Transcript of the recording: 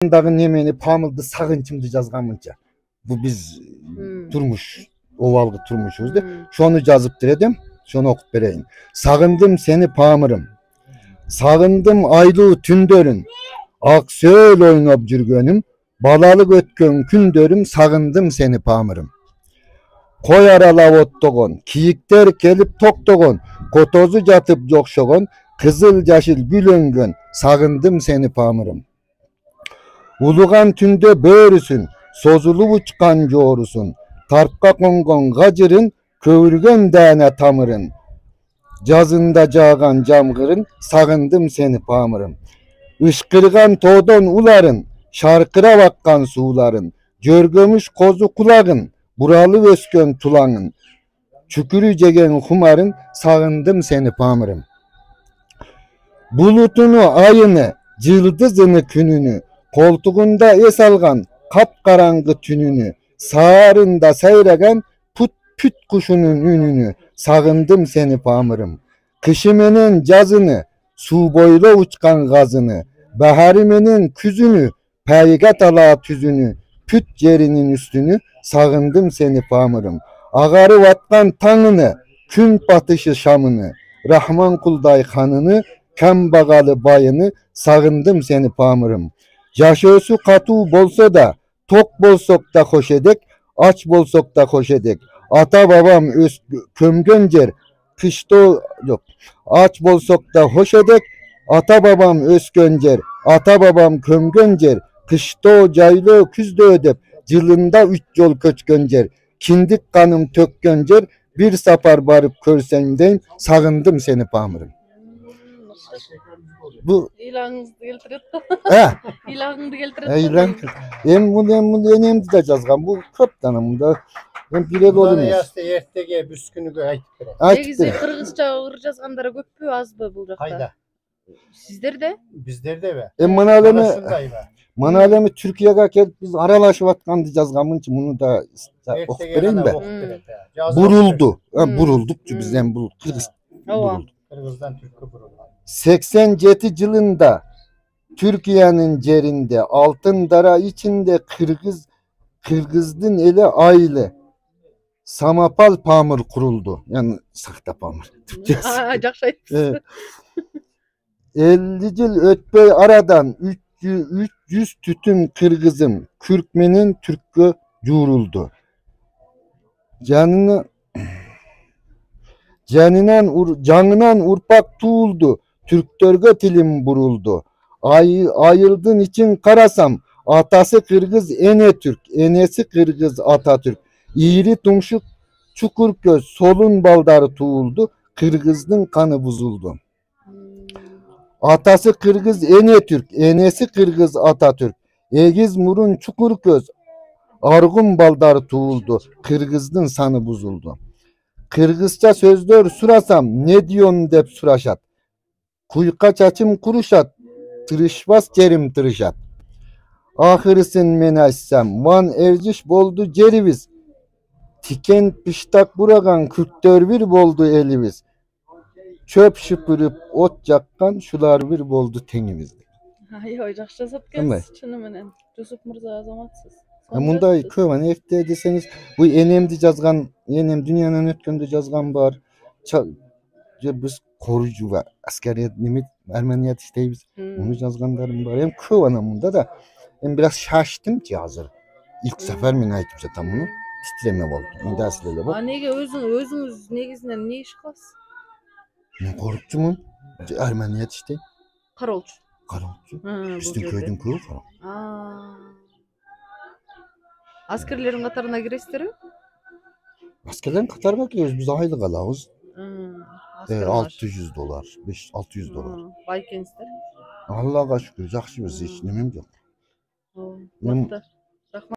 Dagı nemeni pamıldı sagınçımdı жазганмынча. Bu biz turmuş, ovalgı turmuşuzdu. Şonu жазıp dedim, şonu okup vereyim. Sagındım seni pamırım. Sagındım aylı tündörün. Aksöl oynap жүрgөнüm. Balalık ötkön kündörüm. Sagındım seni pamırım. Koy aralap ottogon. Kiyikler kelip toktogon. Kotozu jatıp jokşogon. Kızıl jaşil gül öngön. Sagındım seni pamırım. Ulugan tünde böğrüsün, sozulup uçkan joğrusun, tarpka kongon gacırın, kövürgen däne tamırın. Жазында жağan jamgırın, sagındım seni pamırım. Işkırgan toğdon uların, şarkıra bakkan suların, jörgömüş kozu kulağın, buralı öskön tulağın. Çükürü jegen humarın, sagındım seni pamırım. Bulutunu, ayını, yıldızını, kününü, koltuğunda es algan kapkarangı tününü, sağırında seyregen put püt kuşunun ününü, sagındım seni pamırım. Kışımının cazını, su boyla uçkan gazını, baharımının küzünü, peygat ala tüzünü, püt yerinin üstünü, sagındım seni pamırım. Ağarı vatkan tanını, gün batışı şamını, Rahman kulday kanını, kem bagalı bayını, sagındım seni pamırım. Yaşösü katu bolsa da, tok bolsok da hoş edek, aç bolsok da hoş edek. Ata babam kömgöncer, kışto yok. Aç bolsok da hoş edek, ata babam özgöncer, ata babam kömgöncer, kışto caylo küzde ödep, yılında 3 yol köçgöncer, kindik kanım tökgöncer, bir sapar barıp körsenden, sagındım seni pamırım. Bu İlanınızı keltirip. He. İlanınızı keltirip. İlan. Bunu enemdi de жазган. Bu köp tanımında. Ben bire dolu Bunları emas. yasta ertege büskünü aytıp bere. Negizi kırgızça yazgandara köppü azbı bu jakta. Hayda. Sizler de? Bizler de be. Mana alemi Türkiye'ye kelip biz aralaşıp atkandı жазганмын için bunu da okup vereyim be. Buruldu. Burulduk bizden bu Kırgız. Kırgız'dan Türk'ü buruldu. 87 yılında Türkiye'nin cerinde altın dara içinde Kırgız'ın eli aile Samapal pamır kuruldu. Yani sakta pamır. Jakşa aytpsız. 50 yıl ötbey aradan 300 tütün Kırgızım Kürkmenin Türk'ü juruldu. Canınan urpak tuğuldu. Türktörge tilim buruldu. Ayıldın için karasam. Atası Kırgız ene Türk. Enesi Kırgız Atatürk. İğri tumşuk çukur göz. Solun baldarı tuğuldu. Kırgız'ın kanı buzuldu. Atası Kırgız ene Türk. Enesi Kırgız Atatürk. Egiz murun çukur göz. Argun baldarı tuğuldu. Kırgız'ın sanı buzuldu. Kırgızca sözler surasam ne diyorsun dep suraşat. Kuyka çaçım kuruşat. Tırışbas cerim tırışat. Ahırısın men açsam. Van erciş boldu ceriviz. Tiken piştak buragan 41 boldu elimiz. Çöp şıpırıp ot jakkan şular bir boldu tenimiz. Ay jakşa sapkens çını menen. Yusuf Mırza azamatsız. Munda köven ekte deseniz bu enemdi жазган, enem dünyanın ötkönde жазган var. Biz korucu ve askeriyet nimit Ermeniyet işteybiz. Onu жазгандарım var. Hem kövenimde da hem biraz şaştım ki hazır. İlk sefer mi aytıpsa tam bunu titreme oldu. Onda aslında bak. Nege özünüz negizinden ne iş kılas? Ne korktu mu? Ermeniyet işte. Karolçu. Karolçu. Bizim köyden köy var. Askerlerin katarına giresizler mi? Askerlerin katarına giriyoruz. Biz aylık alıyoruz. $600, $600. Baykensler. Allah'a şükür. Yaxşı biz hiç nemem yok. Mıhtı.